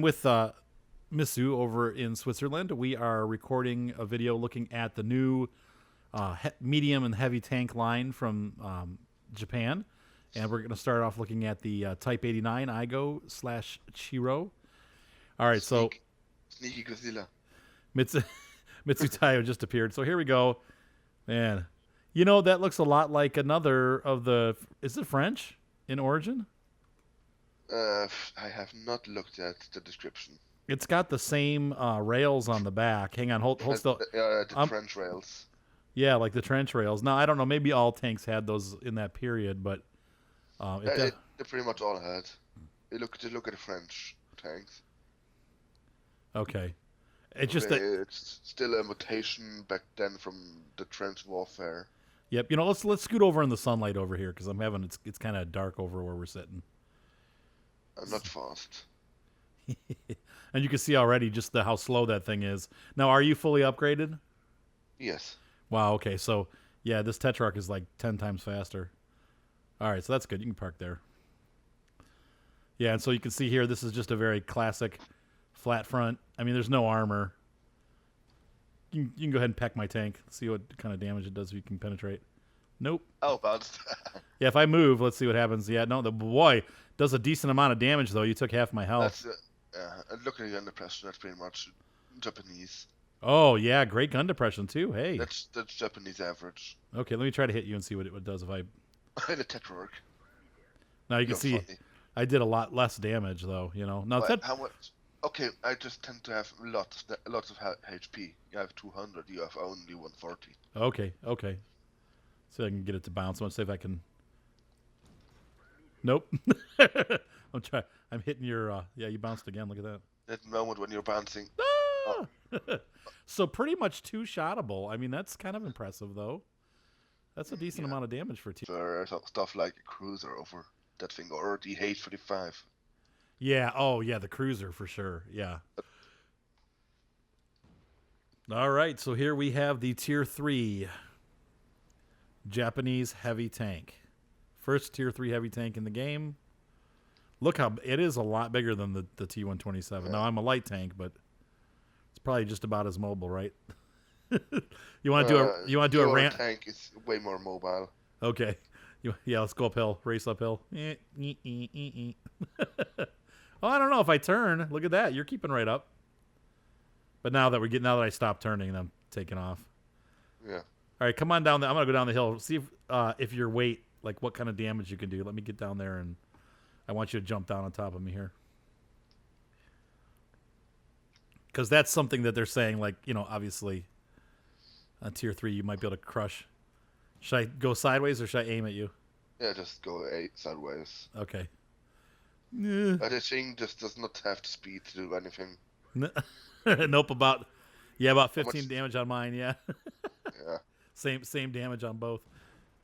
I'm with Mizu over in Switzerland. We are recording a video looking at the new medium and heavy tank line from Japan. And we're going to start off looking at the Type 89 Igo slash Chiro. All right, so Sneaky Godzilla. Mizutayio just appeared. So here we go. Man, you know, that looks a lot like another of the... Is it French in origin? I have not looked at the description. It's got the same rails on the back. Hang on, hold still. The trench rails. Yeah, like the trench rails. Now, I don't know. Maybe all tanks had those in that period, but... They pretty much all had. You look at the French tanks. Okay. It's just that... It's still a mutation back then from the trench warfare. Yep. You know, let's scoot over in the sunlight over here because I'm having... It's kind of dark over where we're sitting. I'm not fast. And you can see already just how slow that thing is. Now, are you fully upgraded? Yes. Wow, okay. So, yeah, this Tetrarch is like 10 times faster. All right, so that's good. You can park there. Yeah, and so you can see here, this is just a very classic flat front. I mean, there's no armor. You can go ahead and peck my tank. See what kind of damage it does if you can penetrate. Nope. Oh, bounced. Yeah, if I move, let's see what happens. Yeah, no, the boy does a decent amount of damage, though. You took half my health. And look at the under pressure. That's pretty much Japanese. Oh, yeah, great gun depression, too. Hey. That's Japanese average. Okay, let me try to hit you and see what it does if I... The Tetrarch. Now you can see funny. I did a lot less damage, though, you know. Now, how much? Okay, I just tend to have lots of HP. You have 200, you have only 140. Okay. See if I can get it to bounce. Let's see if I can... Nope. I'm hitting your... Yeah, you bounced again. Look at that. That moment when you're bouncing. Ah! Oh. So pretty much two-shottable. I mean, that's kind of impressive, though. That's a decent amount of damage for two. For stuff like a cruiser over that thing, or the H-45. Yeah, oh, yeah, the cruiser for sure. Yeah. All right, so here we have the Tier 3 Japanese heavy tank. First Tier 3 heavy tank in the game. Look how... It is a lot bigger than the T-127. Yeah. Now, I'm a light tank, but it's probably just about as mobile, right? You want to do a ramp? Tank is way more mobile. Okay. Yeah, let's go uphill. Race uphill. Oh, I don't know if I turn. Look at that. You're keeping right up. But now that I stopped turning, I'm taking off. Yeah. All right, come on down there. I'm gonna go down the hill. See if your weight, like what kind of damage you can do. Let me get down there, and I want you to jump down on top of me here. Because that's something that they're saying, like, you know, obviously on Tier 3 you might be able to crush. Should I go sideways or should I aim at you? Yeah, just go sideways. Okay. The thing just does not have the speed to do anything. Nope, about 15 damage on mine, yeah. Yeah. Same damage on both.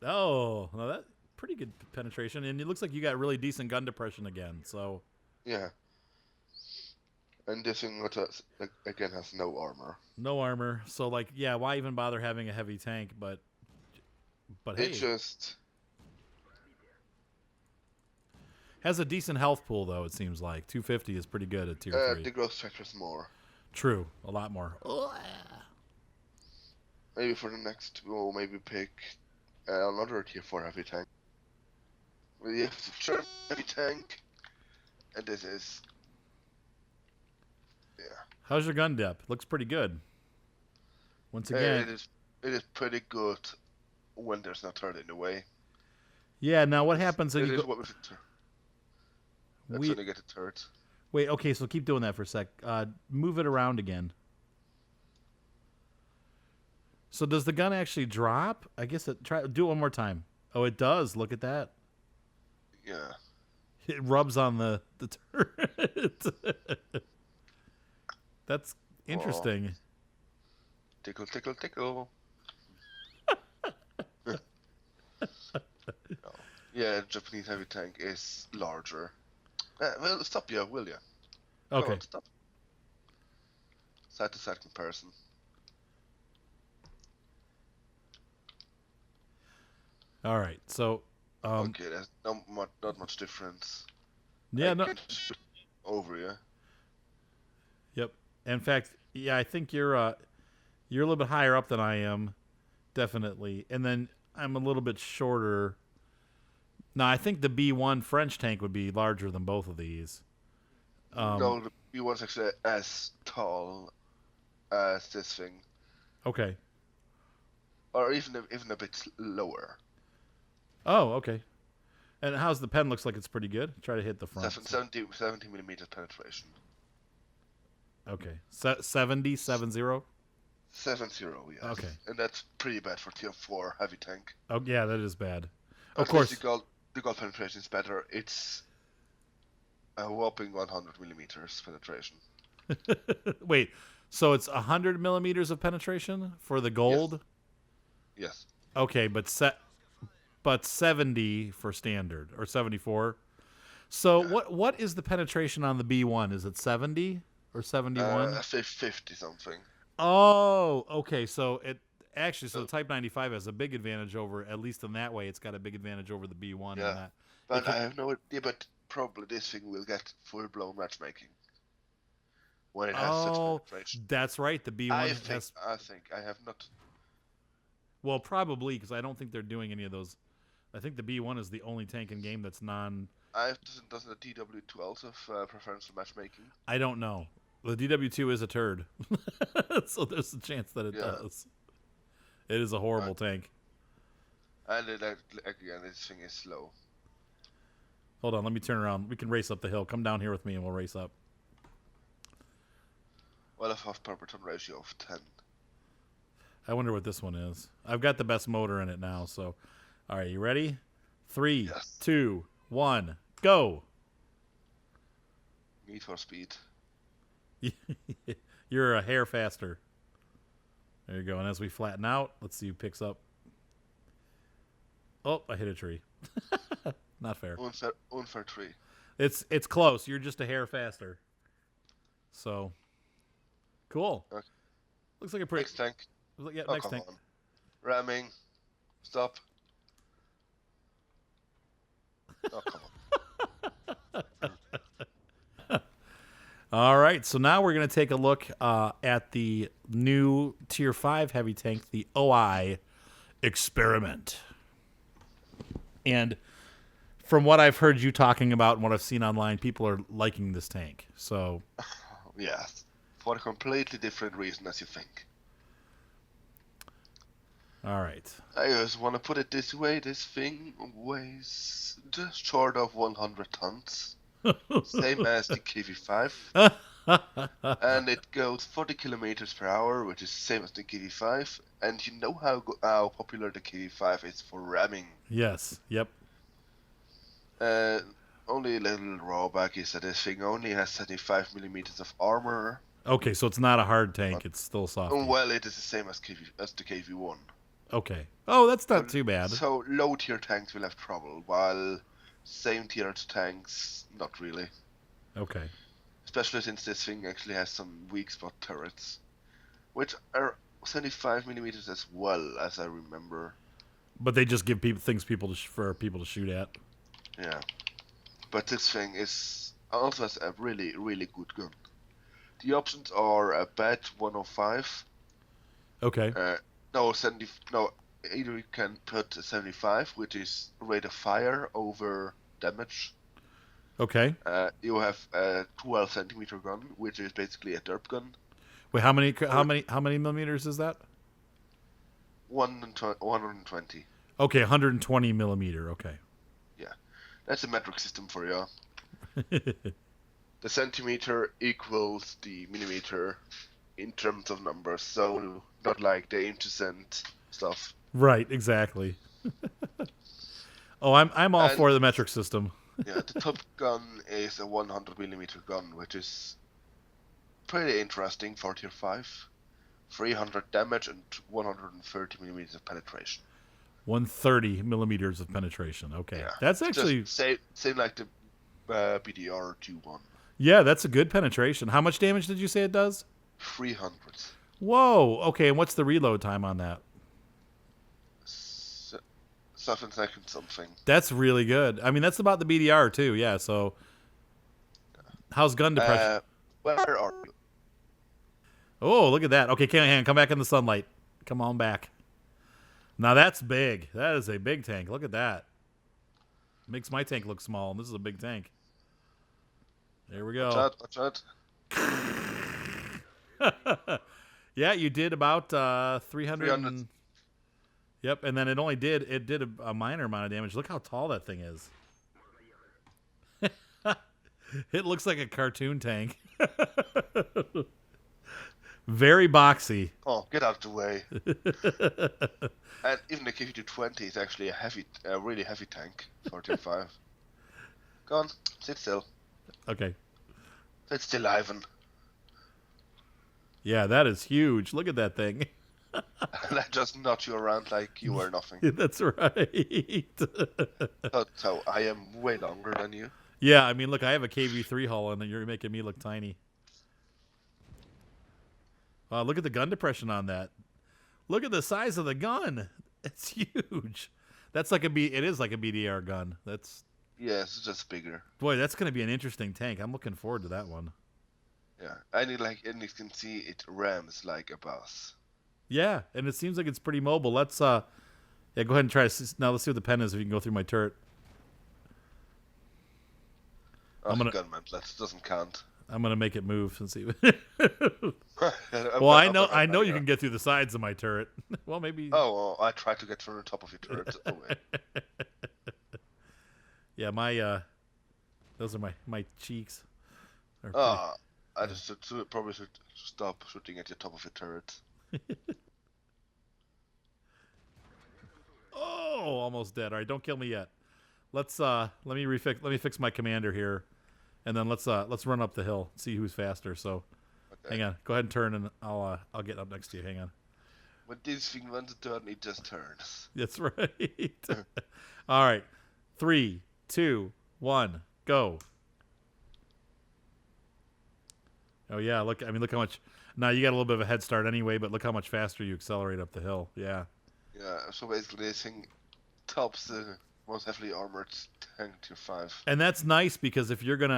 Oh, no, that pretty good penetration, and it looks like you got really decent gun depression again, so. Yeah. And this thing, again, has no armor. No armor. So, like, yeah, why even bother having a heavy tank? But hey. It just... has a decent health pool, though, it seems like. 250 is pretty good at Tier 3. The growth factor is more. True. A lot more. Maybe for the next, we'll maybe pick another Tier 4 heavy tank. We have the German heavy tank. And this is... Yeah. How's your gun depth? Looks pretty good. Once again, it is pretty good when there's not turret in the way. Yeah. Now what happens when you go? That's when you get the turret. Wait. Okay. So keep doing that for a sec. Move it around again. So does the gun actually drop? I guess do it one more time. Oh, it does. Look at that. Yeah. It rubs on the turret. That's interesting. Tickle, tickle, tickle. Yeah, Japanese heavy tank is larger. Well, stop you, will you? Okay. On, stop. Side-to-side comparison. All right, so... okay, there's not much difference. Yeah, no... Over, yeah? In fact, yeah, I think you're a little bit higher up than I am, definitely. And then I'm a little bit shorter. Now, I think the B1 French tank would be larger than both of these. No, the B1's actually as tall as this thing, Okay. or even a bit lower. Oh, okay. And how's the pen? Looks like it's pretty good. Try to hit the front. 70 millimeter penetration. Okay. 70, 70? 70, yes. Okay. And that's pretty bad for tier 4 heavy tank. Oh, yeah, that is bad. Of At course. least the gold penetration is better. It's a whopping 100 millimeters penetration. Wait, so it's 100 millimeters of penetration for the gold? Yes. Okay, but 70 for standard, or 74. So what is the penetration on the B1? Is it 70 or 71? 50 something. Oh, okay. So the Type 95 has a big advantage over, at least in that way, it's got a big advantage over the B1 Yeah. in that. But I have no idea, but probably this thing will get full-blown matchmaking when it has such penetration. That's right. The B1 I has. think I have not. Well, probably, because I don't think they're doing any of those. I think the B1 is the only tank in game that's non. Doesn't the DW2 also have preferential matchmaking? I don't know. The DW2 is a turd, so there's a chance that it does. It is a horrible tank. And again, this thing is slow. Hold on, let me turn around. We can race up the hill. Come down here with me, and we'll race up. Well, I have per ton ratio of 10. I wonder what this one is. I've got the best motor in it now, so. All right, you ready? 3, 2, 1, go! Need for speed. You're a hair faster. There you go. And as we flatten out, let's see who picks up. Oh, I hit a tree. Not fair. Unfair tree. It's close. You're just a hair faster. So, cool. Okay. Looks like a pretty. Next tank. Yeah, oh, next come tank. on. Ramming. Stop. Oh, come on. All right, so now we're going to take a look at the new Tier 5 heavy tank, the OI Experiment. And from what I've heard you talking about and what I've seen online, people are liking this tank. So, yes, for a completely different reason as you think. All right. I just want to put it this way, this thing weighs just short of 100 tons. Same as the KV5. And it goes 40 kilometers per hour, which is the same as the KV5. And you know how popular the KV5 is for ramming. Yes, yep. Only a little drawback is that this thing only has 75 millimeters of armor. Okay, so it's not a hard tank, it's still soft. Well, it is the same as the KV1. Okay. Oh, that's not too bad. So low tier tanks will have trouble, while same tier tanks, not really. Okay. Especially since this thing actually has some weak spot turrets, which are 75 millimeters as well, as I remember. But they just give people for people to shoot at. Yeah. But this thing also has a really, really good gun. The options are a BAT 105. Okay. Either you can put 75, which is rate of fire over damage. Okay. You have a 12 centimeter gun, which is basically a derp gun. Wait, how many millimeters is that? 120. Okay, 120 millimeter. Okay. Yeah, that's a metric system for you. The centimeter equals the millimeter in terms of numbers, so not like the inch stuff. Right, exactly. Oh, I'm all for the metric system. Yeah, the top gun is a 100 millimeter gun, which is pretty interesting for tier 5. 300 damage and 130 millimeters of penetration. 130 millimeters of penetration. Okay, yeah. That's actually same like the BDR 2-1. Yeah, that's a good penetration. How much damage did you say it does? 300. Whoa. Okay, and what's the reload time on that? 7 seconds something. That's really good. I mean, that's about the BDR too. Yeah. So, how's gun depression? Where are you? Oh, look at that. Okay, come back in the sunlight. Come on back. Now that's big. That is a big tank. Look at that. Makes my tank look small, and this is a big tank. There we Watch go. out, watch out. Yeah, you did about 300. 300. Yep, and then it did a minor amount of damage. Look how tall that thing is. It looks like a cartoon tank. Very boxy. Oh, get out of the way. And even the KV-220 is actually a really heavy tank for Tier 5. Go on, sit still. Okay. Sit still, Ivan. Yeah, that is huge. Look at that thing. And I just nod you around like you were nothing. That's right. So I am way longer than you. Yeah, I mean, look, I have a KV3 hull, and you're making me look tiny. Look at the gun depression on that. Look at the size of the gun. It's huge. It is like a BDR gun. Yeah, it's just bigger. Boy, that's going to be an interesting tank. I'm looking forward to that one. Yeah, and you can see it rams like a bus. Yeah, and it seems like it's pretty mobile. Let's go ahead and try now. Let's see what the pen is. If you can go through my turret. Oh, gunman, that doesn't count. I'm gonna make it move and see. Well, Well, I know you can get through the sides of my turret. Well, maybe. Oh, well, I tried to get through the top of your turret. Oh, wait. Yeah, those are my cheeks. I just probably should stop shooting at the top of your turret. Oh, almost dead. All right, don't kill me yet. Let me fix my commander here, and then let's run up the hill, see who's faster. So, Okay. hang on. Go ahead and turn, and I'll get up next to you. Hang on. When this thing wants to turn, it just turns. That's right. All right, 3, 2, 1, go. Oh yeah, look how much. Now you got a little bit of a head start anyway, but look how much faster you accelerate up the hill. Yeah. Yeah, so basically this thing tops the most heavily armored tank Tier 5. And that's nice because if you're going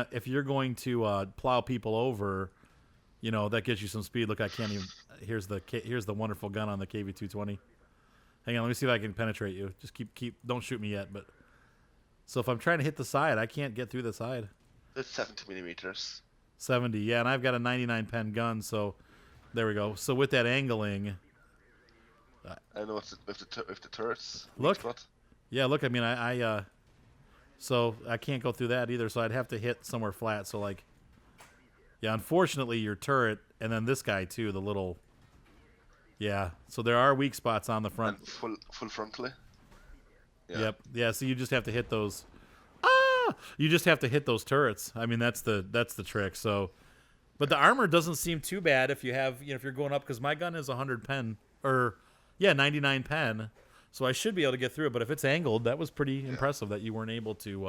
to plow people over, that gives you some speed. Look, I can't even. Here's the wonderful gun on the KV-220. Hang on, let me see if I can penetrate you. Just keep. Don't shoot me yet. But so if I'm trying to hit the side, I can't get through the side. It's 70 millimeters. 70, yeah, and I've got a 99 pen gun, so there we go. So with that angling, I know it's with the turrets. Look. Spot. yeah, look, I mean, so I can't go through that either. So I'd have to hit somewhere flat. So yeah, unfortunately, your turret and then this guy too, the little, yeah. So there are weak spots on the front. And full frontally. Yeah. Yep, yeah. So you just have to hit those. You just have to hit those turrets. I mean, that's the trick. So, but the armor doesn't seem too bad if you have, if you're going up, because my gun is 100 pen, or 99 pen, so I should be able to get through it. But if it's angled, that was pretty impressive that you weren't able to.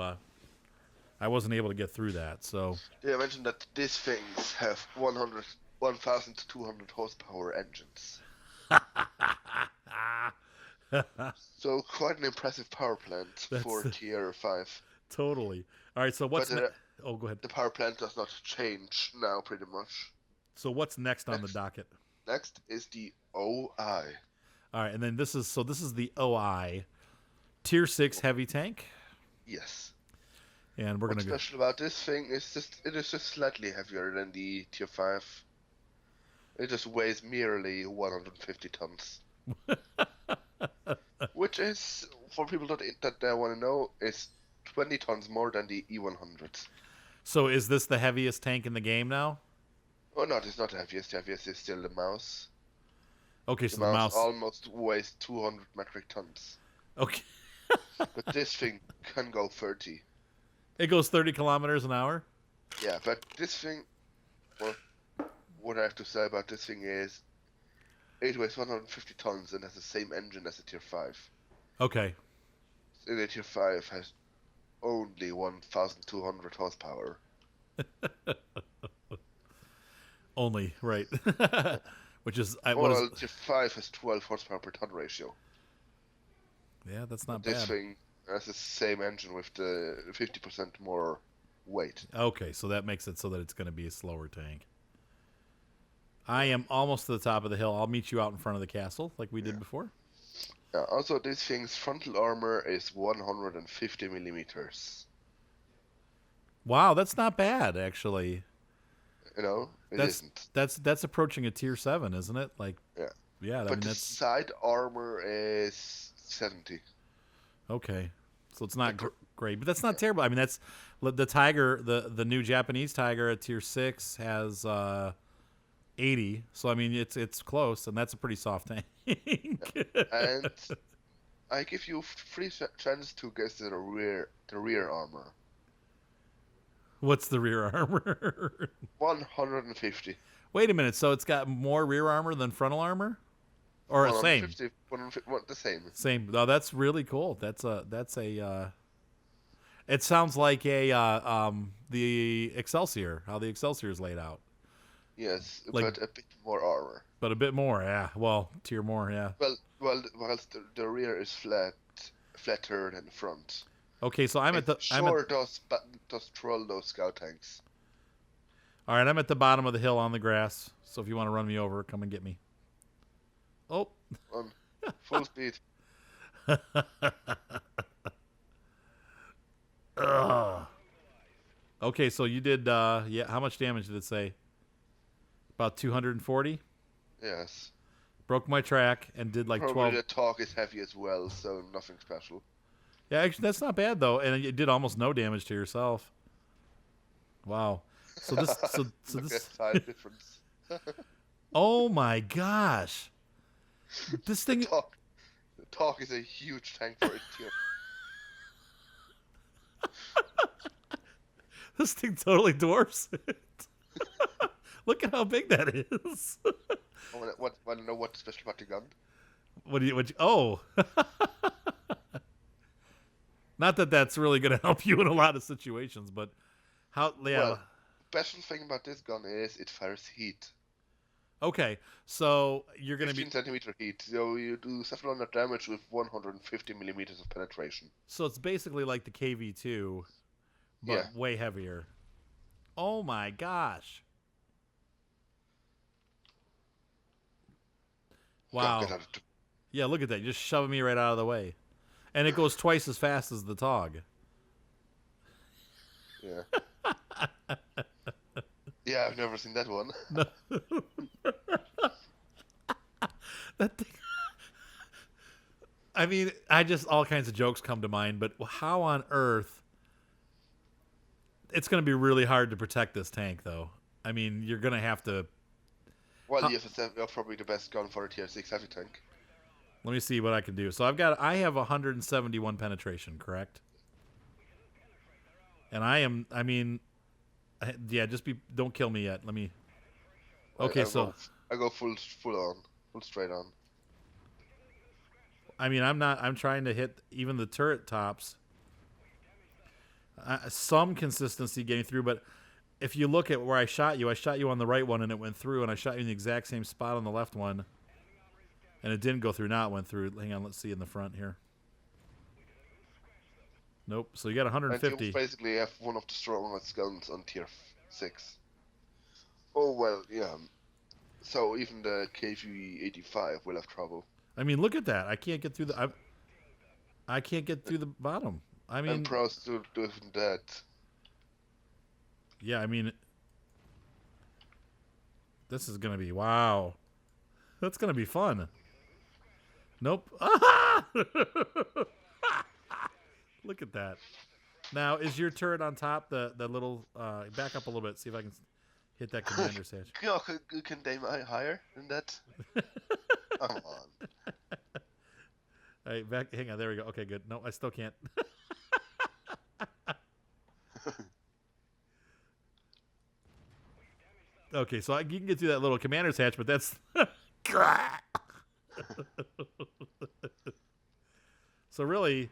I wasn't able to get through that. So. Yeah, I mentioned that these things have 1,200 horsepower engines. So quite an impressive power plant for Tier 5. Totally. All right, so what's next? Oh, go ahead. The power plant does not change now, pretty much. So what's next on the docket? Next is the OI. All right, and then this is the OI, Tier 6 heavy tank. Yes. And What's special about this thing is it is just slightly heavier than the Tier 5. It just weighs merely 150 tons. Which is, for people that want to know, is 20 tons more than the E100. So is this the heaviest tank in the game now? Oh no, it's not the heaviest. The heaviest is still the mouse. Okay, The so the mouse almost weighs 200 metric tons. Okay. But this thing can go 30. It goes 30 kilometers an hour? Yeah, but this thing, well, what I have to say about this thing is, it weighs 150 tons and has the same engine as a Tier 5. Okay. The Tier 5 has only 1,200 horsepower. Only, right. Which is... Tier 5 has 12 horsepower per ton ratio. Yeah, that's not This bad. thing has the same engine with the 50% more weight. Okay, so that makes it so that it's going to be a slower tank. I am almost to the top of the hill. I'll meet you out in front of the castle, like we did Yeah. before. Also, this thing's frontal armor is 150 millimeters. Wow, that's not bad, actually. You know, it That's isn't. that's approaching a tier 7, isn't it? Like, Yeah. yeah. I But mean, the that's side armor is 70. okay. So it's not The, great, but that's not terrible. I mean, that's the tiger. The new Japanese tiger at tier 6 has 80. So I mean, it's close, and that's a pretty soft tank. and I give you free chance to guess the rear armor. What's the rear armor? 150. Wait a minute. So it's got more rear armor than frontal armor, or same? 150. 150. The same. Same. Oh, that's really cool. That's a. It sounds like a the Excelsior. How the Excelsior is laid out. Yes, Like, but a bit more armor. but a bit more. Yeah. Well, tier more. Yeah. Whilst the rear is flatter than the front. Okay. So I'm at It the. sure does troll those scout tanks. All right. I'm at the bottom of the hill on the grass. So if you want to run me over, come and get me. Oh. On full speed. Ugh. Okay. So you did. Yeah. How much damage did it say? About 240. Yes. Broke my track and did like Probably 12. the talk is heavy as well, so nothing special. Yeah, actually, that's not bad though, and it did almost no damage to yourself. Wow. So this, so Look at this. size difference. Oh my gosh, this thing. The talk is a huge tank for its tier. This thing totally dwarfs it. Look at how big that is. Want to know what the special party gun? What do you? Oh. Not that that's really going to help you in a lot of situations, but how? Yeah. Well, special thing about this gun is it fires heat. Okay, so you're going to 15 be. centimeter heat. So you do 700 damage with 150 millimeters of penetration. So it's basically like the KV2, but Yeah. way heavier. Oh my gosh. Wow. Get out of Yeah, look at that. Just shoving me right out of the way. And it goes twice as fast as the TOG. Yeah. Yeah, I've never seen that one. That thing. I mean, all kinds of jokes come to mind, but how on earth? It's going to be really hard to protect this tank, though. I mean, you're going to have to. Well, yes, it's probably the best gun for a tier 6 heavy tank. Let me see what I can do. So I have 171 penetration, correct? And yeah, don't kill me yet. Let me. Okay, I go full on, full straight on. I mean, I'm trying to hit even the turret tops. Some consistency getting through, but if you look at where I shot you on the right one and it went through, and I shot you in the exact same spot on the left one, and it didn't go through. Now it went through. Hang on, let's see in the front here. Nope. So you got 150. And you basically have one of the strongest guns on tier 6. Oh well, yeah. So even the KV-85 will have trouble. I mean, look at that. I can't get through the. I can't get through the bottom. I mean, And pros to do that. Yeah, I mean, this is gonna be wow. That's gonna be fun. Nope. Look at that. Now, is your turret on top? The little back up a little bit. See if I can hit that commander's hatch. Can they higher than that? Come on. All right, back. Hang on. There we go. Okay, good. No, I still can't. Okay, so you can get through that little commander's hatch, but that's. So really,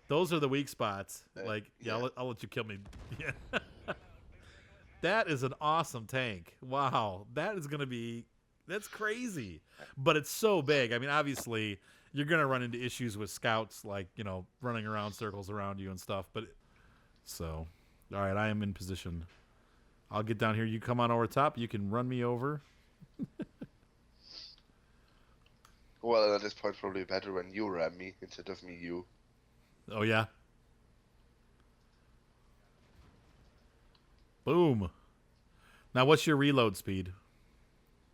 those are the weak spots. Like, yeah. I'll let you kill me. Yeah. That is an awesome tank. Wow, that's crazy. But it's so big. I mean, obviously, you're gonna run into issues with scouts, like running around circles around you and stuff. But all right, I am in position. I'll get down here. You come on over top. You can run me over. Well, at this point, probably better when you ram me instead of me you. Oh, yeah? Boom. Now, what's your reload speed?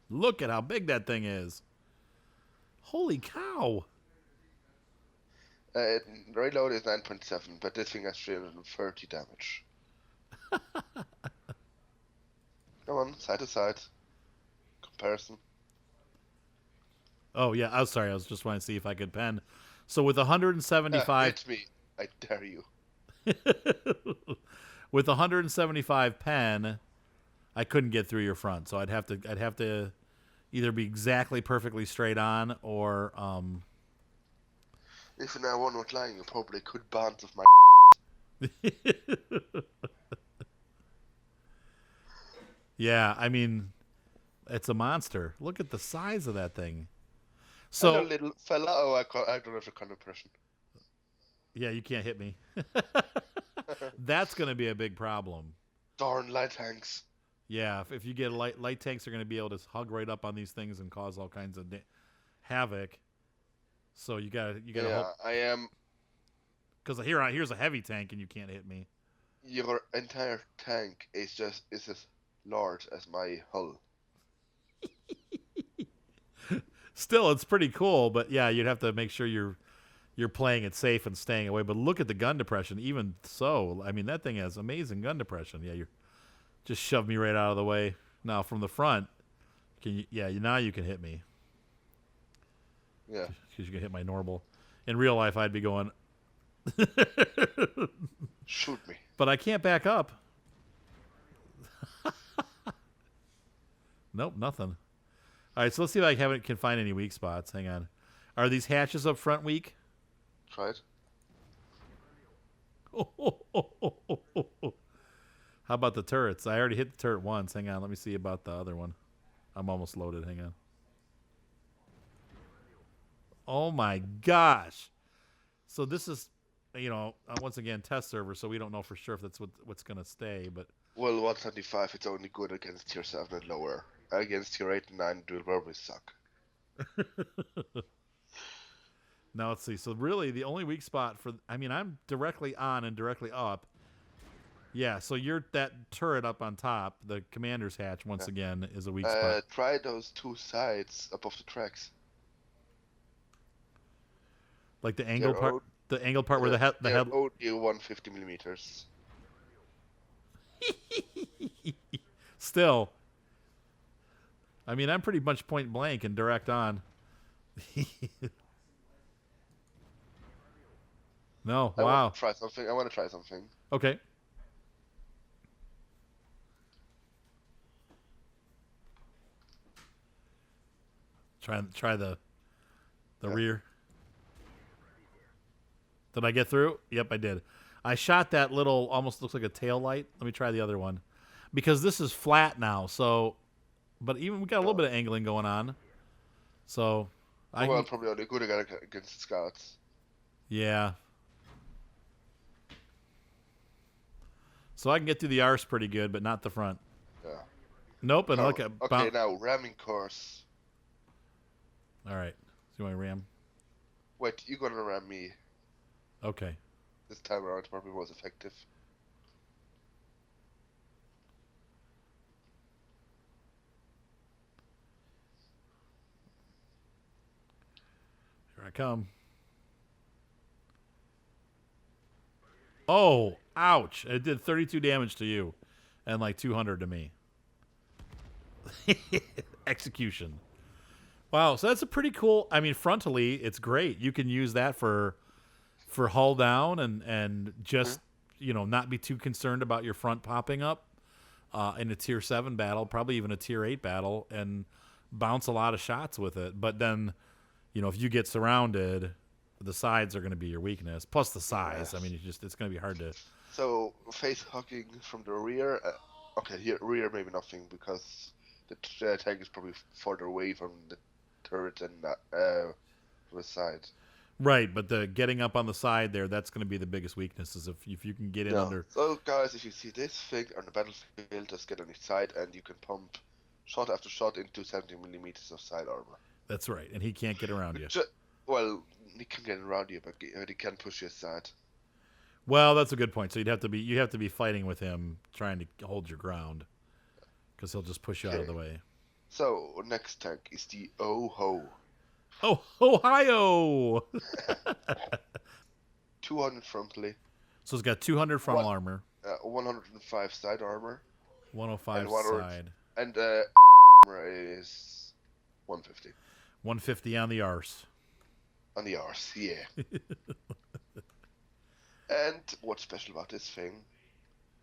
Look at how big that thing is. Holy cow. Reload is 9.7, but this thing has 330 damage. Come on, side to side. Comparison. Oh, yeah. I was sorry. I was just wanting to see if I could pen. So with 175... Hit me. I dare you. with 175 pen, I couldn't get through your front. So I'd have to either be exactly perfectly straight on or... If now one was lying, you probably could bounce of my... Yeah, I mean, it's a monster. Look at the size of that thing. Hello, So, little fella. Oh, I don't have the kind of impression. yeah, you can't hit me. That's going to be a big problem. Darn light tanks. Yeah, if you get light tanks are going to be able to hug right up on these things and cause all kinds of havoc. So you got to Yeah, hope. I am. Because here's a heavy tank and you can't hit me. Your entire tank is as large as my hull. Still, it's pretty cool, but yeah, you'd have to make sure you're playing it safe and staying away. But look at the gun depression. Even so, I mean, that thing has amazing gun depression. Yeah, you're just shoved me right out of the way. Now from the front, now you can hit me. Yeah. Because you can hit my normal. In real life, I'd be going. Shoot me. But I can't back up. Nope, nothing. All right, so let's see if I can find any weak spots. Hang on. Are these hatches up front weak? Try it. How about the turrets? I already hit the turret once. Hang on, let me see about the other one. I'm almost loaded. Hang on. Oh my gosh. So this is, once again, test server, so we don't know for sure if that's what's going to stay. But Well, 175, it's only good against tier 7 and lower. Against tier 8 and 9, dual probably suck. now let's see. So really, the only weak spot I'm directly on and directly up. Yeah, so you're that turret up on top, the commander's hatch, once again, is a weak spot. Try those two sides above the tracks. Like the angle part? The angle part where the head... only 150 millimeters. Still. I mean, I'm pretty much point blank and direct on. No, wow. I want to try something. Okay. Try the rear. Did I get through? Yep, I did. I shot that little, almost looks like a tail light. Let me try the other one. Because this is flat now, so... But even we got a little bit of angling going on. So... probably only good against scouts. Yeah. So I can get through the arse pretty good, but not the front. Yeah. Nope, and look at... Okay, now, ramming course. Alright. So you want to ram? Wait, you're gonna ram me. Okay. This time around, it probably was effective. Here I come. Oh, ouch. It did 32 damage to you and like 200 to me. Execution. Wow, so that's a pretty cool... I mean, frontally, it's great. You can use that for hull down and just, not be too concerned about your front popping up in a tier 7 battle, probably even a tier 8 battle, and bounce a lot of shots with it. But then, if you get surrounded, the sides are going to be your weakness, plus the size. Yes. I mean, it's going to be hard to... So, face hugging from the rear... okay, here, rear maybe nothing, because the tank is probably further away from the turret and the side. Right, but the getting up on the side there, that's going to be the biggest weakness, is if you can get in under... So, guys, if you see this thing on the battlefield, just get on its side, and you can pump shot after shot into 70 millimeters of side armor. That's right, and he can't get around you. Well, he can get around you, but he can push you aside. Well, that's a good point. So you have to be fighting with him, trying to hold your ground, because he'll just push you out of the way. So next tank is the Oh-Ho. Oh, Ohio! 200 frontally. So it's got 200 frontal armor. 105 side armor. 105 side. And armor is 150. 150 on the arse. On the arse, yeah. And what's special about this thing?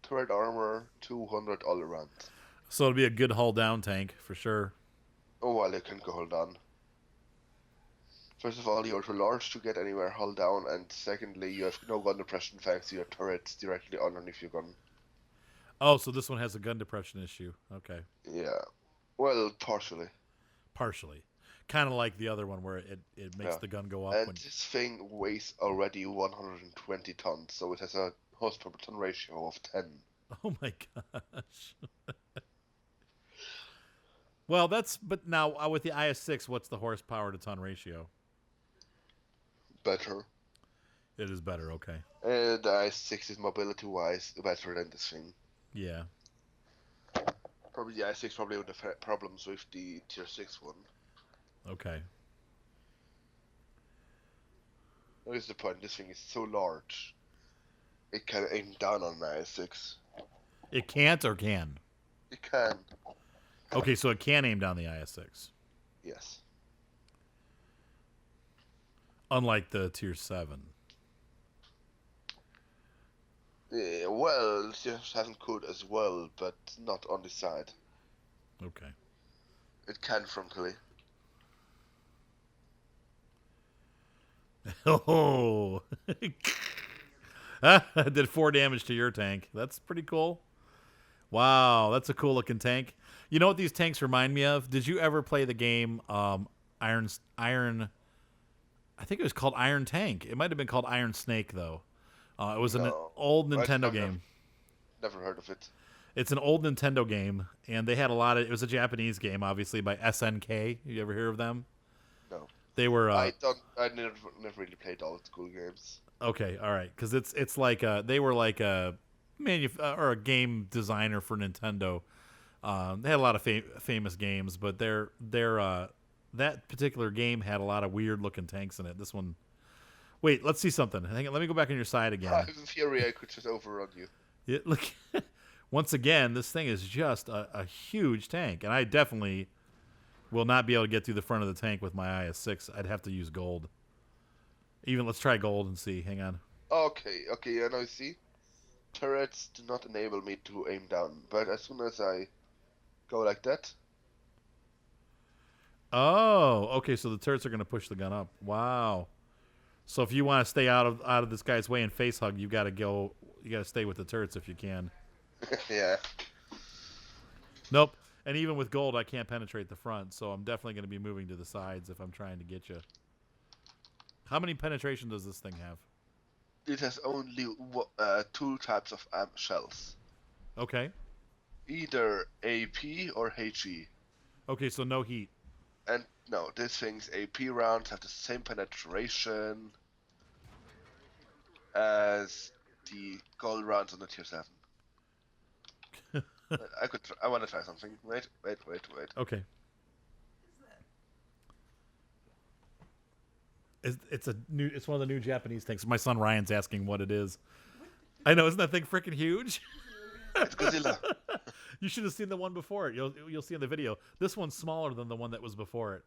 Turret armor, 200 all around. So it'll be a good hull down tank, for sure. Oh, well, it can go hull down. First of all, you're too large to get anywhere hull down, and secondly, you have no gun depression thanks to your turrets directly underneath your gun. Oh, so this one has a gun depression issue. Okay. Yeah. Well, partially. Partially. Kind of like the other one where it makes the gun go up. And this thing weighs already 120 tons, so it has a horsepower per ton ratio of 10. Oh my gosh. Well, but now with the IS-6, what's the horsepower to ton ratio? Better. It is better, okay. And the IS-6 is mobility-wise better than this thing. Yeah. Probably the IS-6 probably would have problems with the Tier 6 one. Okay. What is the point? This thing is so large. It can aim down on an IS-6. It can't or can? It can. Okay, so it can aim down the IS-6. Yes. Unlike the Tier 7. Yeah, well, Tier 7 could as well, but not on the side. Okay. It can frontally. Oh! I did 4 damage to your tank. That's pretty cool. Wow, that's a cool looking tank. You know what these tanks remind me of? Did you ever play the game Iron? I think it was called Iron Tank. It might have been called Iron Snake though. It was an old Nintendo game. Never heard of it. It's an old Nintendo game, and they had a lot of. It was a Japanese game, obviously by SNK. You ever hear of them? No. They were. I never really played old school games. Okay, all right, because it's like they were like a or a game designer for Nintendo. They had a lot of famous games, but that particular game had a lot of weird looking tanks in it. This one, wait, let's see something. Hang on, let me go back on your side again. I'm in fury I could just overrun you. Yeah, look, once again, this thing is just a huge tank, and I definitely will not be able to get through the front of the tank with my IS-6. I'd have to use gold. Let's try gold and see. Hang on. Okay, yeah, now see. Turrets do not enable me to aim down, but as soon as I go like that. Oh, okay. So the turrets are going to push the gun up. Wow. So if you want to stay out of this guy's way and face hug, you got to go. You got to stay with the turrets if you can. Yeah. Nope. And even with gold, I can't penetrate the front, so I'm definitely going to be moving to the sides if I'm trying to get you. How many penetration does this thing have? It has only 2 types of shells. Okay. Either AP or HE. Okay, so no heat. And no, this thing's AP rounds have the same penetration as the gold rounds on the Tier 7. I want to try something. Wait. Okay. It's one of the new Japanese tanks. My son Ryan's asking what it is. I know, isn't that thing freaking huge? It's Godzilla. You should have seen the one before it. You'll see in the video. This one's smaller than the one that was before it.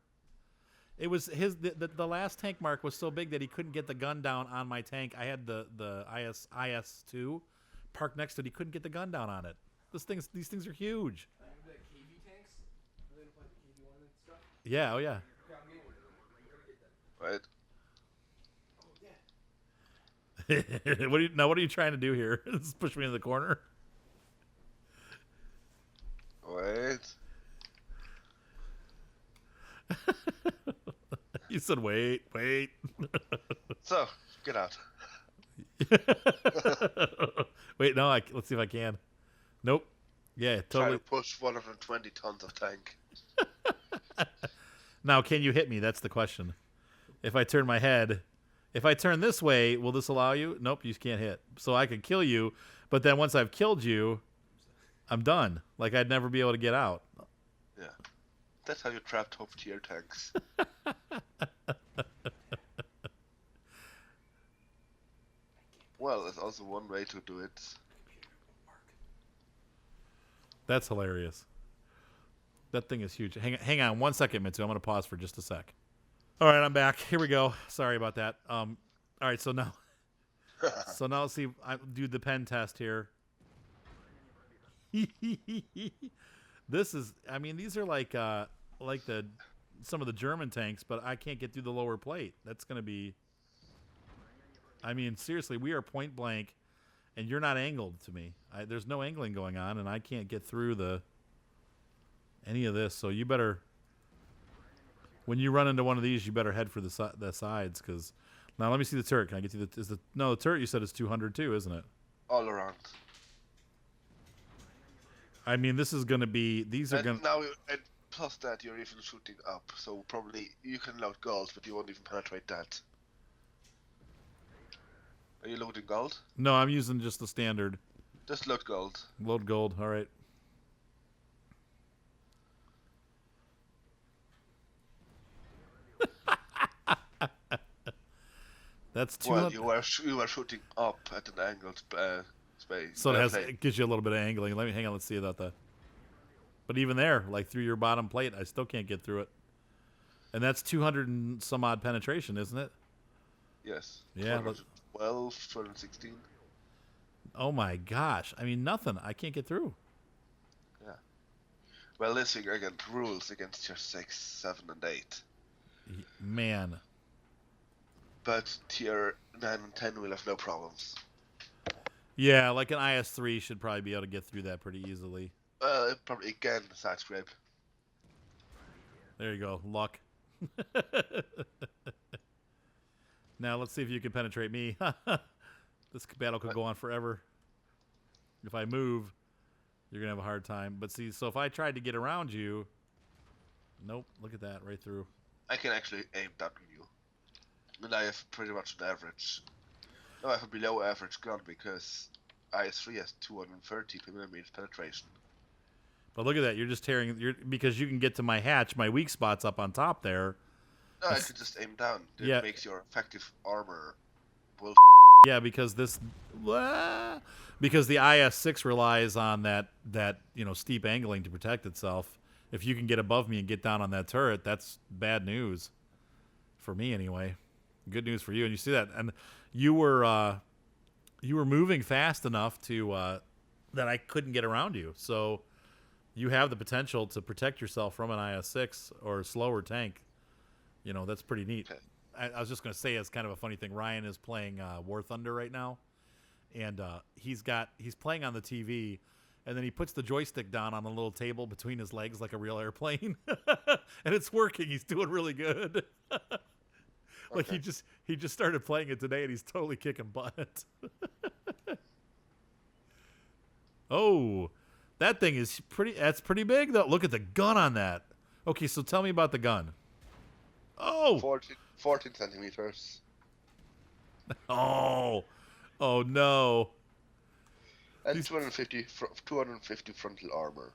It was the last tank mark was so big that he couldn't get the gun down on my tank. I had the IS-2 parked next to it. He couldn't get the gun down on it. These things are huge. Yeah, oh yeah. Right. What are you trying to do here? Just push me in the corner. Wait. You said wait. So, get out. Wait, no, let's see if I can. Nope. Yeah, Try to totally. push 120 tons of tank. Now, can you hit me? That's the question. If I turn my head, if I turn this way, will this allow you? Nope, you can't hit. So I could kill you, but then once I've killed you, I'm done. Like I'd never be able to get out. Yeah. That's how you trap top tier tanks. Well, there's also one way to do it. That's hilarious. That thing is huge. Hang on 1 second, Mitsu. I'm going to pause for just a sec. All right, I'm back. Here we go. Sorry about that. All right, so now let's see. I do the pen test here. This is. I mean, these are like the some of the German tanks, but I can't get through the lower plate. That's going to be. I mean, seriously, we are point blank, and you're not angled to me. There's no angling going on, and I can't get through any of this. So you better. When you run into one of these, you better head for the sides, because now let me see the turret. Can I get you the turret you said is 200 too, isn't it? All around. I mean, this is going to be Now, and plus that, you're even shooting up, so probably you can load gold, but you won't even penetrate that. Are you loading gold? No, I'm using just the standard. Just load gold. Load gold. All right. That's 200. Well, you were shooting up at an angled space. So it gives you a little bit of angling. Hang on. Let's see about that. But even there, like through your bottom plate, I still can't get through it. And that's 200 and some odd penetration, isn't it? Yes. Yeah. 212, 216. Oh my gosh! I mean, nothing. I can't get through. Yeah. Well, this thing against rules against tier 6, 7, and 8. Man. But tier 9 and 10 will have no problems. Yeah, like an IS-3 should probably be able to get through that pretty easily. Probably again, side scrape. There you go. Luck. Now, let's see if you can penetrate me. This battle could go on forever. If I move, you're going to have a hard time. But see, so if I tried to get around you... Nope, look at that, right through. I can actually aim down on you. And I have pretty much an average. No, I have a below average gun because IS-3 has 230 millimeters penetration. But look at that, you're just tearing... because you can get to my hatch, my weak spot's up on top there. No, I could just aim down. It makes your effective armor bullshit. Yeah, because because the IS-6 relies on that steep angling to protect itself. If you can get above me and get down on that turret, that's bad news for me anyway. Good news for you. And you see that, and you were moving fast enough to that I couldn't get around you. So you have the potential to protect yourself from an IS-6 or a slower tank. That's pretty neat. Okay. I was just going to say, as kind of a funny thing, Ryan is playing War Thunder right now, and he's playing on the TV, and then he puts the joystick down on the little table between his legs like a real airplane, and it's working. He's doing really good. Like he just started playing it today, and he's totally kicking butt. Oh, that thing is that's pretty big though. Look at the gun on that. Okay, so tell me about the gun. Oh, 14 centimeters. Oh no. And 250 frontal armor.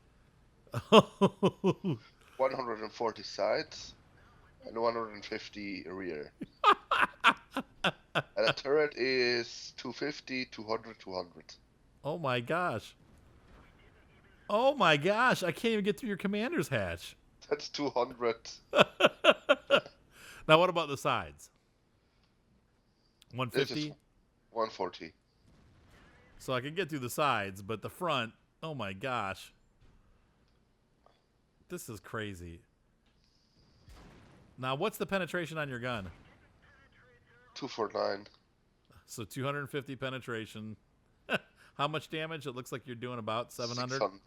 Oh. 140 sides. And 150 rear. And the turret is 250, 200, 200. Oh my gosh. Oh my gosh. I can't even get through your commander's hatch. That's 200. Now what about the sides? 150? 140. So I can get through the sides, but the front, oh my gosh. This is crazy. Now what's the penetration on your gun? 249. So 250 penetration. How much damage? It looks like you're doing about 700. 600.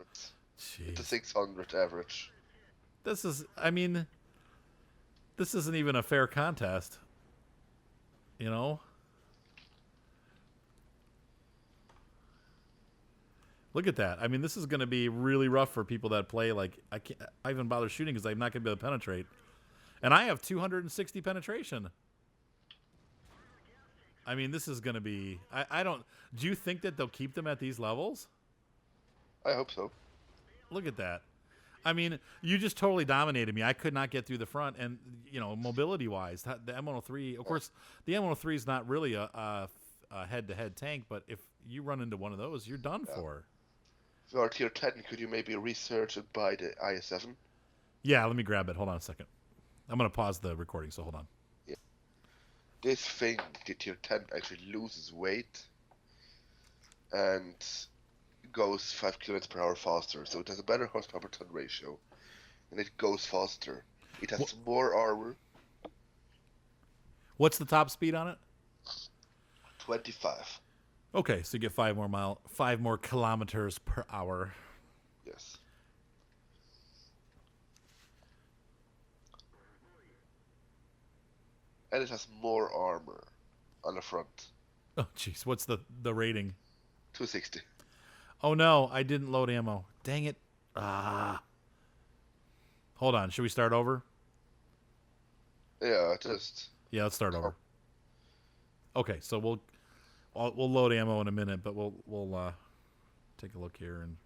Jeez. It's a 600 average. This isn't even a fair contest. Look at that. I mean, this is going to be really rough for people that play. Like, I even bother shooting because I'm not going to be able to penetrate. And I have 260 penetration. I mean, this is going to be... I don't... Do you think that they'll keep them at these levels? I hope so. Look at that. I mean, you just totally dominated me. I could not get through the front. And, you know, mobility-wise, the M103... Of course, the M103 is not really a head-to-head tank, but if you run into one of those, you're done for. If you are tier 10, could you maybe research and buy the IS-7? Yeah, let me grab it. Hold on a second. I'm going to pause the recording, so hold on. Yeah. This thing, the tier 10, actually loses weight and goes 5 kilometers per hour faster. So it has a better horsepower per ton ratio, and it goes faster. It has more armor. What's the top speed on it? 25. Okay, so you get 5 more kilometers per hour. Yes. And it has more armor on the front. Oh, jeez. What's the rating? 260. Oh, no. I didn't load ammo. Dang it. Ah. Hold on. Should we start over? Yeah, just... Yeah, let's start over. Okay, so we'll load ammo in a minute, but we'll take a look here. And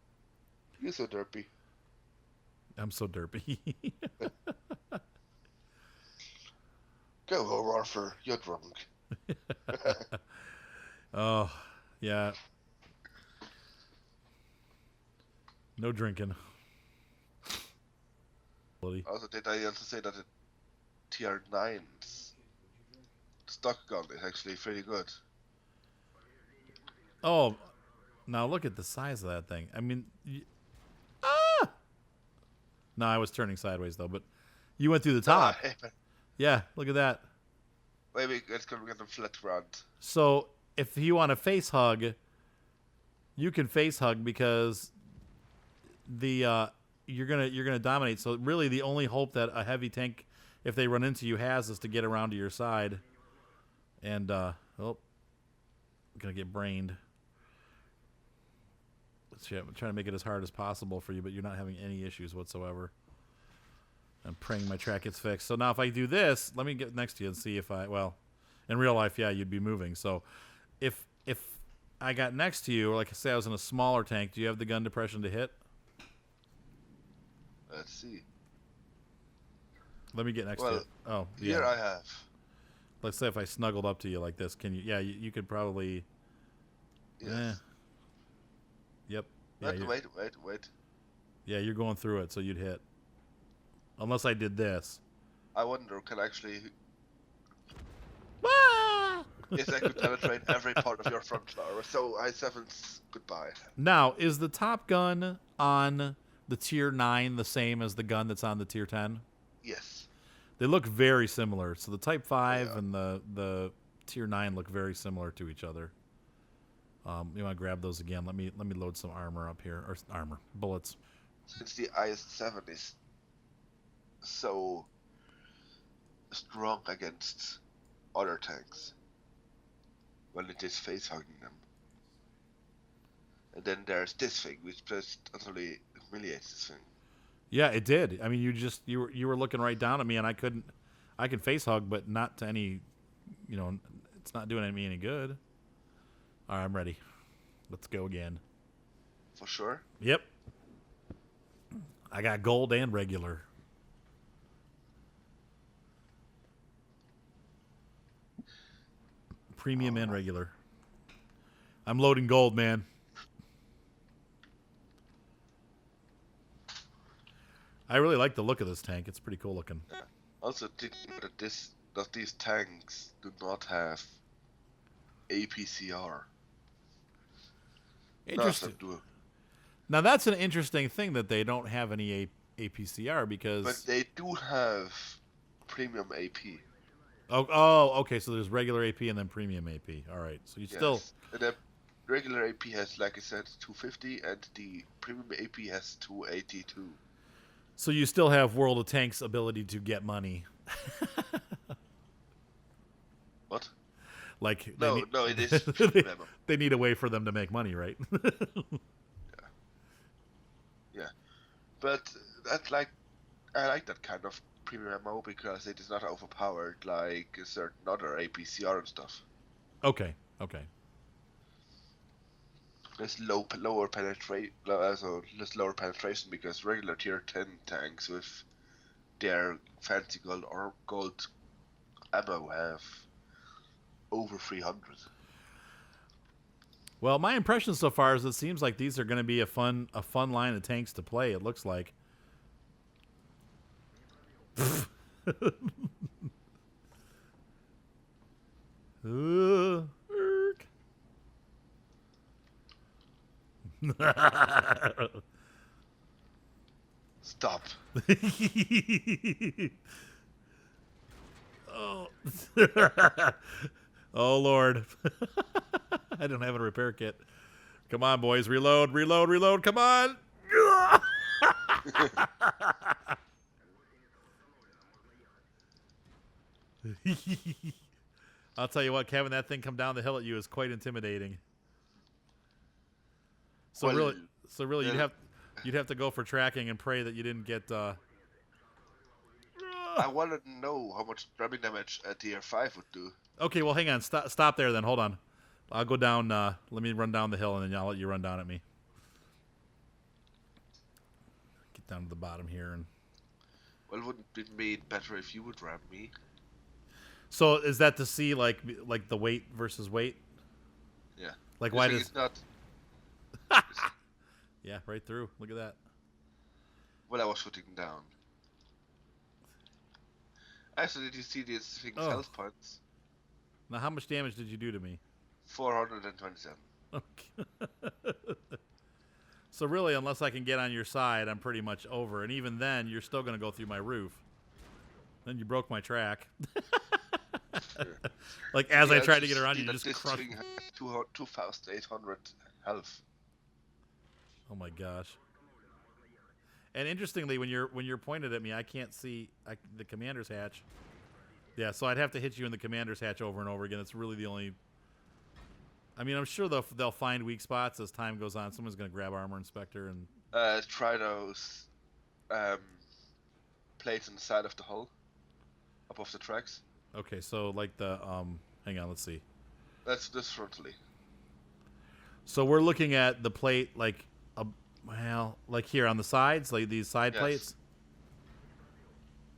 You're so derpy. I'm so derpy. Go home, Arthur. You're drunk. Oh, yeah. No drinking. Also, did I also say that the tier 9's stock gun is actually pretty good? Oh, now look at the size of that thing. I mean, no, I was turning sideways though, but you went through the top. Yeah, look at that. Maybe it's gonna get them flat front. So if you want to face hug, you can face hug because the you're gonna dominate. So really, the only hope that a heavy tank, if they run into you, has is to get around to your side. And oh, I'm gonna get brained. So yeah, I'm trying to make it as hard as possible for you, but you're not having any issues whatsoever. I'm praying my track gets fixed. So now if I do this, let me get next to you and see if well, in real life, yeah, you'd be moving. So if I got next to you, or like I say I was in a smaller tank, do you have the gun depression to hit? Let's see. Let me get next to you. Oh, yeah. Here I have. Let's say if I snuggled up to you like this, can you? Yeah, you could probably. Yes. Yep. Yeah, Wait. Yeah, you're going through it, so you'd hit. Unless I did this. I wonder, can I actually... Ah! Yes, I could penetrate every part of your front flower. So I7's goodbye. Now, is the top gun on the tier 9 the same as the gun that's on the tier 10? Yes. They look very similar. So the Type 5 and the tier 9 look very similar to each other. You want to grab those again? Let me load some armor up here, or bullets. Since the IS-7 is so strong against other tanks when it is face hugging them, and then there's this thing which just utterly humiliates this thing. Yeah, it did. I mean, you were looking right down at me, and I can face hug, but not to any, it's not doing me any good. All right, I'm ready. Let's go again. For sure? Yep. I got gold and regular. Premium and regular. I'm loading gold, man. I really like the look of this tank. It's pretty cool looking. Yeah. Also, did you know that these tanks do not have APCR? Interesting. Now that's an interesting thing that they don't have any APCR because. But they do have premium AP. Oh, okay. So there's regular AP and then premium AP. All right. So you still. And the regular AP has, like I said, 250, and the premium AP has 282. So you still have World of Tanks' ability to get money. What? Like no, it is. They need a way for them to make money, right? Yeah. Yeah, but that's like I like that kind of premium ammo because it is not overpowered like a certain other APCR and stuff. Okay. Okay. There's lower penetrate, also less lower penetration because regular tier 10 tanks with their fancy gold ammo have over 300. Well, my impression so far is it seems like these are going to be a fun line of tanks to play. It looks like. Erk. Stop. Oh. Oh Lord. I don't have a repair kit. Come on, boys. Reload, reload, reload. Come on. I'll tell you what, Kevin, that thing come down the hill at you is quite intimidating. So Well, really, uh, you'd have to go for tracking and pray that you didn't get. I wanted to know how much grabbing damage a tier 5 would do. Okay, well, hang on. Stop there then. Hold on. I'll go down. Let me run down the hill, and then I'll let you run down at me. Get down to the bottom here, and Well, wouldn't it be better if you would ram me? so is that to see like the weight versus weight? Yeah. Like You why think does? it's not? Yeah, right through. Look at that. Well, I was shooting down. Actually, did you see these things' Oh. health points? Now, how much damage did you do to me? 427. Okay. So really, unless I can get on your side, I'm pretty much over. And even then, you're still going to go through my roof. Then you broke my track. Like as I tried to get around, you just this crushed. thing had 2,800 health. Oh my gosh. And interestingly, when you're pointed at me, I can't see the commander's hatch. Yeah, so I'd have to hit you in the commander's hatch over and over again. It's really the only. I mean, I'm sure they'll find weak spots as time goes on. Someone's going to grab armor inspector and. Try those plates on the side of the hull, above the tracks. Okay, so like the hang on, let's see. That's this frontally. So we're looking at the plate like well, like here on the sides, like these side Yes. plates.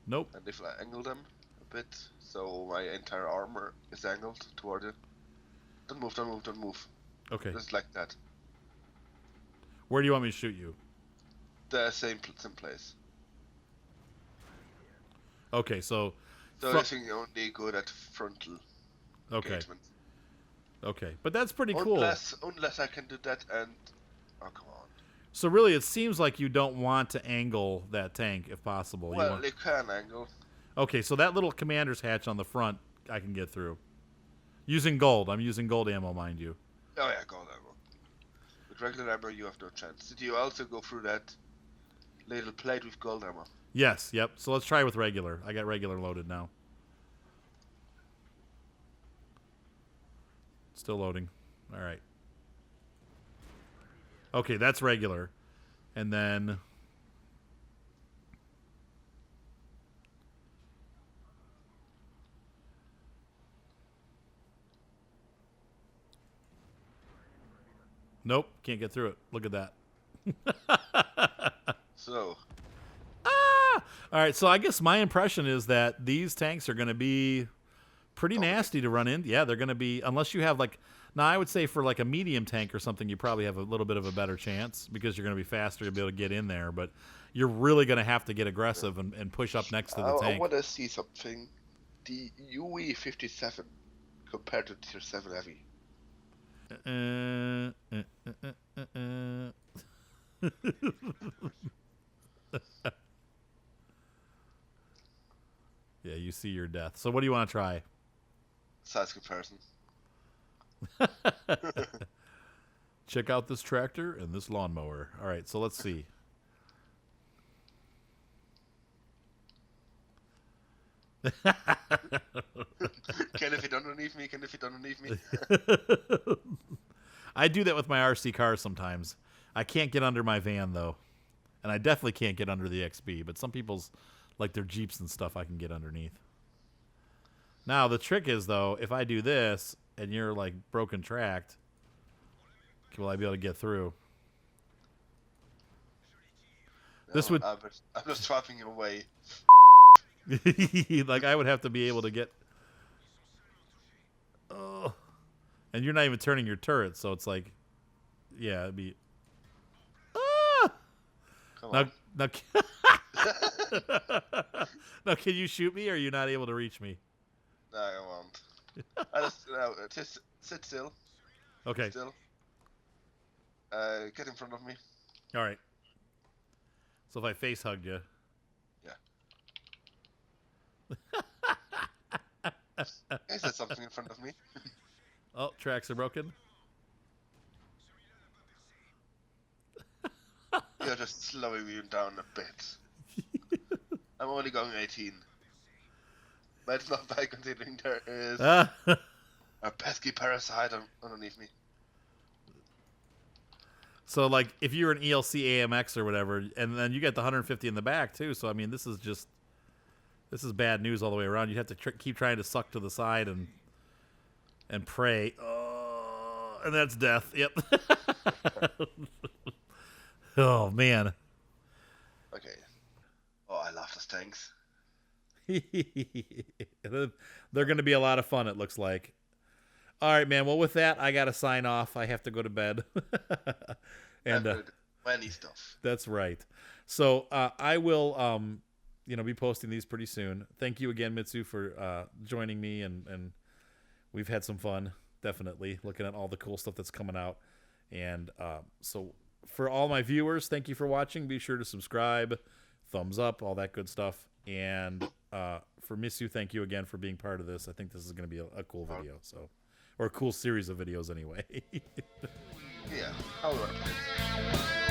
Nope. And if I angle them a bit, so my entire armor is angled toward it. Don't move, don't move, don't move. Okay. Just like that. Where do you want me to shoot you? The same place. Okay, so. So I think you're only good at frontal engagement. Okay, but that's pretty cool. Unless I can do that and... Oh, come on. So really, it seems like you don't want to angle that tank if possible. Well, you can angle. Okay, so that little commander's hatch on the front, I can get through. Using gold. I'm using gold ammo, mind you. Oh yeah, gold ammo. With regular ammo, you have no chance. Did you also go through that little plate with gold ammo? Yes, yep. So let's try with regular. I got regular loaded now. Still loading. All right. Okay, that's regular. And then... Nope, can't get through it. Look at that. So... Ah! All right, so I guess my impression is that these tanks are going to be pretty nasty to run in. Yeah, they're going to be... Unless you have, like... Now, I would say for, like, a medium tank or something, you probably have a little bit of a better chance because you're going to be faster to be able to get in there. But you're really going to have to get aggressive and push up next to the tank. I want to see something. The UE-57 compared to Tier 7 Heavy. Yeah, you see your death. So what do you want to try? Size comparison. Check out this tractor and this lawnmower. All right, so let's see. Can it fit underneath me? Can it fit underneath me? I do that with my RC cars sometimes. I can't get under my van, though. And I definitely can't get under the XB, but some people's, like their Jeeps and stuff, I can get underneath. Now, the trick is, though, if I do this and you're, like, broken tracked, will I be able to get through? No, This would... I'm just driving you away. like, I would have to be able to get... Oh. And you're not even turning your turret, so it's like... Yeah, it'd be... Ah! Come on. Now, now, can you shoot me, or are you not able to reach me? No, I won't. Just sit still. Okay. Still. Get in front of me. All right. So if I face hugged you. Yeah. Is there something in front of me? Oh, tracks are broken. You're just slowing me down a bit. I'm only going 18. But it's not bad considering there is a pesky parasite underneath me. So, like, if you're an ELC AMX or whatever, and then you get the 150 in the back, too. So, I mean, this is bad news all the way around. You'd have to keep trying to suck to the side and pray. Oh, and that's death. Yep. Oh, man. Okay. Oh, I love those tanks. They're going to be a lot of fun, it looks like. All right, man. Well, with that, I got to sign off. I have to go to bed. And many stuff. That's right. So I will, be posting these pretty soon. Thank you again, Mizu, for joining me, and we've had some fun, definitely, looking at all the cool stuff that's coming out. And so for all my viewers, thank you for watching. Be sure to subscribe, thumbs up, all that good stuff. And for Mizu, thank you again for being part of this. I think this is going to be a cool video, or a cool series of videos anyway. Yeah, I'll work it.